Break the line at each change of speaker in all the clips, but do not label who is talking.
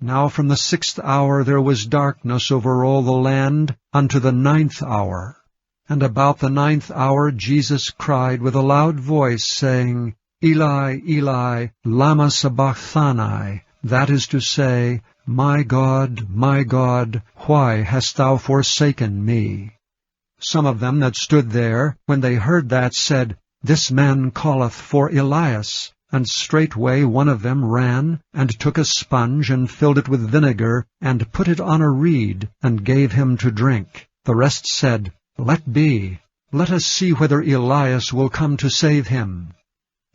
Now from the 6th hour there was darkness over all the land unto the 9th hour. And about the 9th hour Jesus cried with a loud voice, saying, Eli, Eli, lama sabachthani, that is to say, my God, why hast thou forsaken me? Some of them that stood there, when they heard that, said, This man calleth for Elias. And straightway one of them ran, and took a sponge, and filled it with vinegar, and put it on a reed, and gave him to drink. The rest said, Let be. Let us see whether Elias will come to save him.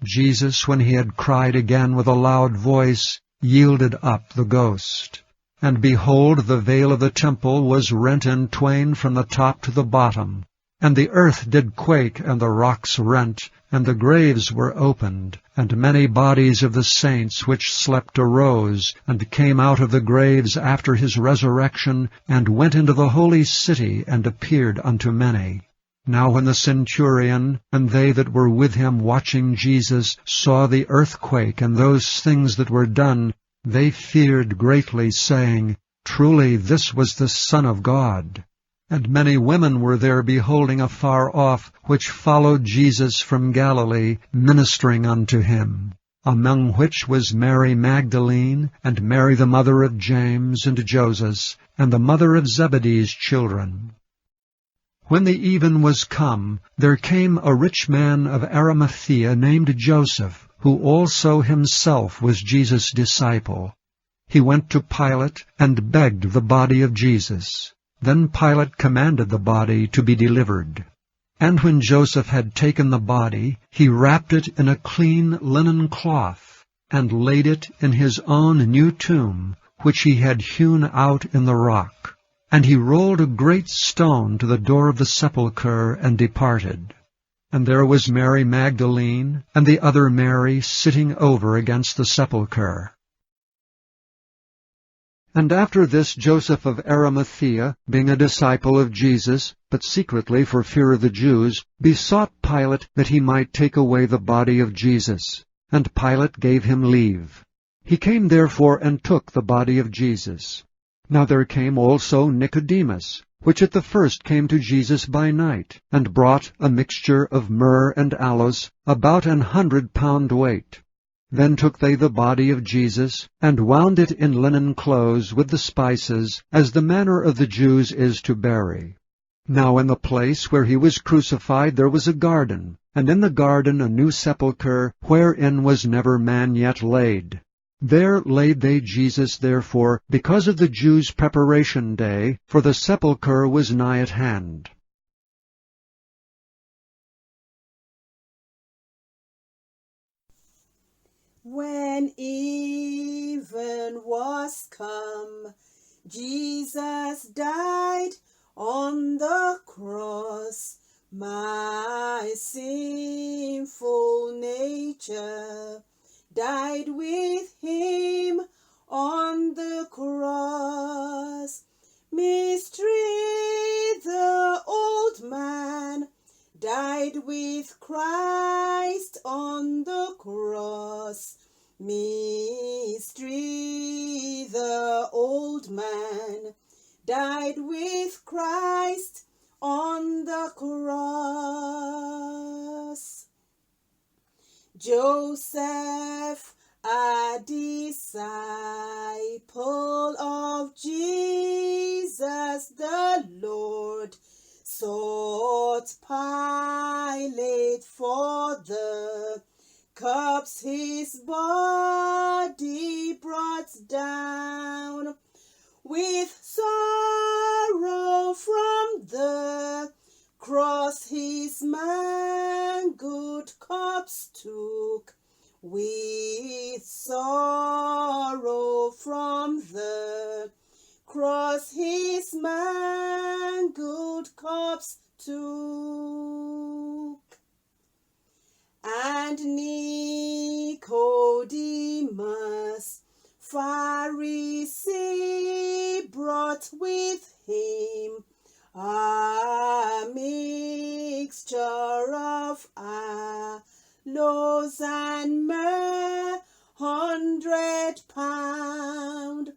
Jesus, when he had cried again with a loud voice, yielded up the ghost. And behold, the veil of the temple was rent in twain from the top to the bottom. And the earth did quake, and the rocks rent, and the graves were opened, and many bodies of the saints which slept arose, and came out of the graves after his resurrection, and went into the holy city, and appeared unto many. Now when the centurion, and they that were with him watching Jesus, saw the earthquake, and those things that were done, they feared greatly, saying, Truly this was the Son of God. And many women were there beholding afar off, which followed Jesus from Galilee, ministering unto him, among which was Mary Magdalene, and Mary the mother of James and Joses, and the mother of Zebedee's children. When the even was come, there came a rich man of Arimathea named Joseph, who also himself was Jesus' disciple. He went to Pilate, and begged the body of Jesus. Then Pilate commanded the body to be delivered. And when Joseph had taken the body, he wrapped it in a clean linen cloth, and laid it in his own new tomb, which he had hewn out in the rock. And he rolled a great stone to the door of the sepulchre, and departed. And there was Mary Magdalene, and the other Mary, sitting over against the sepulchre. And after this Joseph of Arimathea, being a disciple of Jesus, but secretly for fear of the Jews, besought Pilate that he might take away the body of Jesus. And Pilate gave him leave. He came therefore and took the body of Jesus. Now there came also Nicodemus, which at the first came to Jesus by night, and brought a mixture of myrrh and aloes, about 100 pound weight. Then took they the body of Jesus, and wound it in linen clothes with the spices, as the manner of the Jews is to bury. Now in the place where he was crucified there was a garden, and in the garden a new sepulchre, wherein was never man yet laid. There laid they Jesus therefore, because of the Jews' preparation day, for the sepulchre was nigh at hand.
When even was come, Jesus died on the cross. My sinful nature died with him on the cross. Mystery, the old man died with Christ on the cross. Mystery, the old man died with Christ on the cross. Joseph, a disciple of Jesus the Lord, sought Pilate for the cups his body brought down, with sorrow from the cross his mangled cups took, with sorrow from the cross his mangled cups took. And Nicodemus, Pharisee, brought with him a mixture of aloes and myrrh, 100 pound,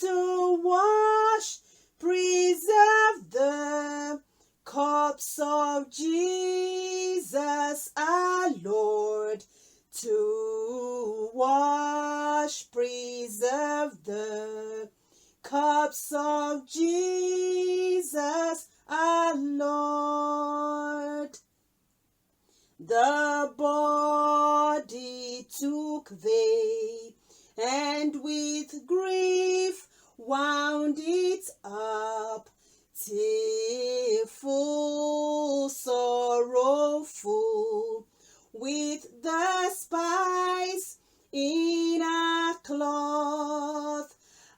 to wash, preserve the corpse of Jesus our Lord, to wash, preserve the corpse of Jesus our Lord. The body took they, and with grief wound it up, tearful, sorrowful, with the spice in a cloth.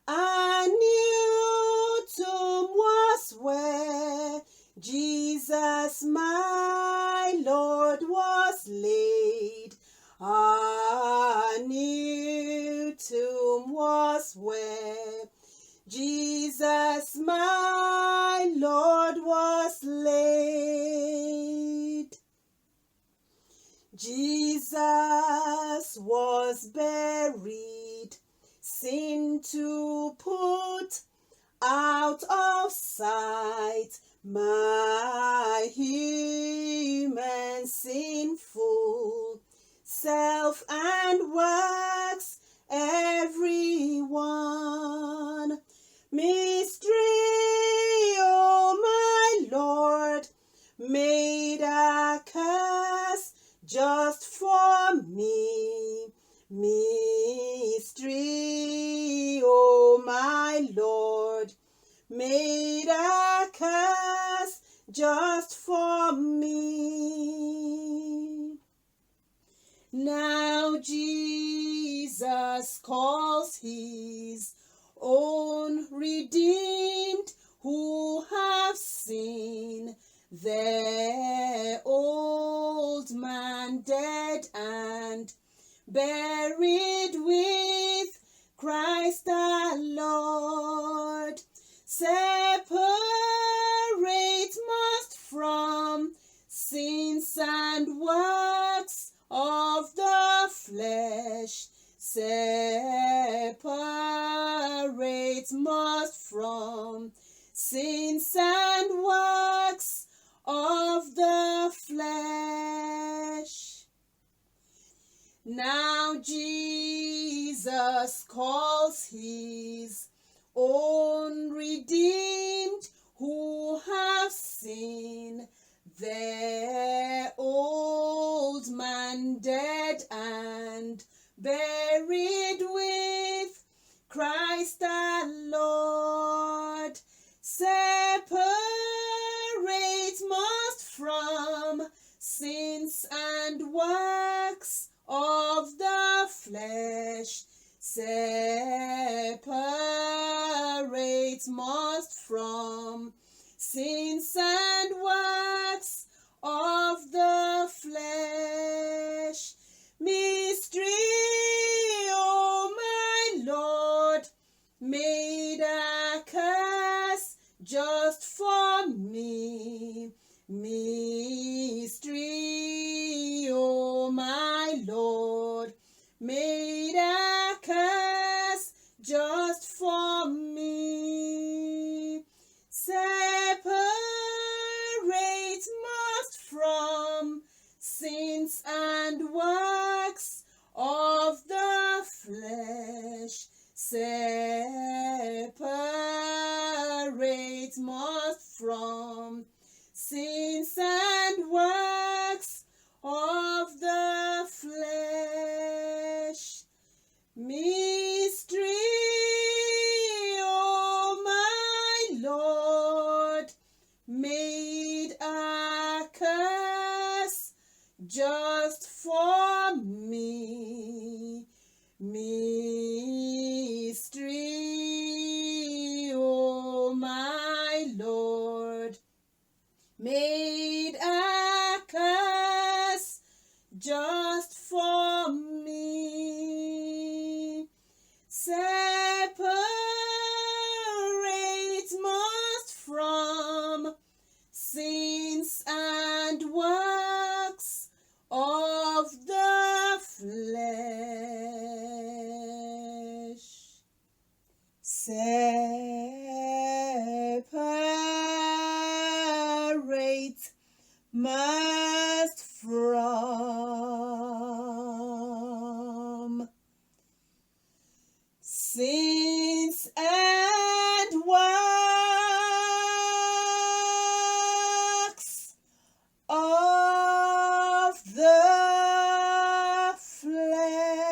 A new tomb was where Jesus my Lord was laid. A new tomb was where Jesus my Lord was laid. Jesus was buried, sin to put out of sight, my human sinful self and works, everyone. Mystery, oh my Lord, made a curse just for me. Mystery, oh my Lord, made a curse just for me. Now Jesus calls his own redeemed who have seen their old man dead and buried with Christ our Lord. Separate must from sins and works of the flesh. Separate must from sins and works of the flesh. Now Jesus calls his own redeemed who have seen their old man dead and buried with Christ our Lord. Separate must from sins and works of the flesh. Separate must from sins and works of the flesh. Mystery, oh my Lord, made a curse just for me. Mystery, oh my Lord, made a curse just for me. Separate must from sins and works of the flesh. Separate must from sins and works of the flesh. Mystery, oh my Lord, made a curse just for me. Mystery, oh my Lord, made a curse just for me. Separate must from sins and works of the flesh. separate must from sins and works of the flesh.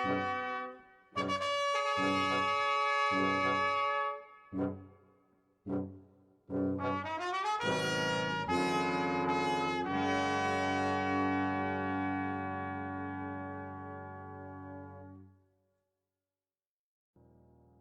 Amen.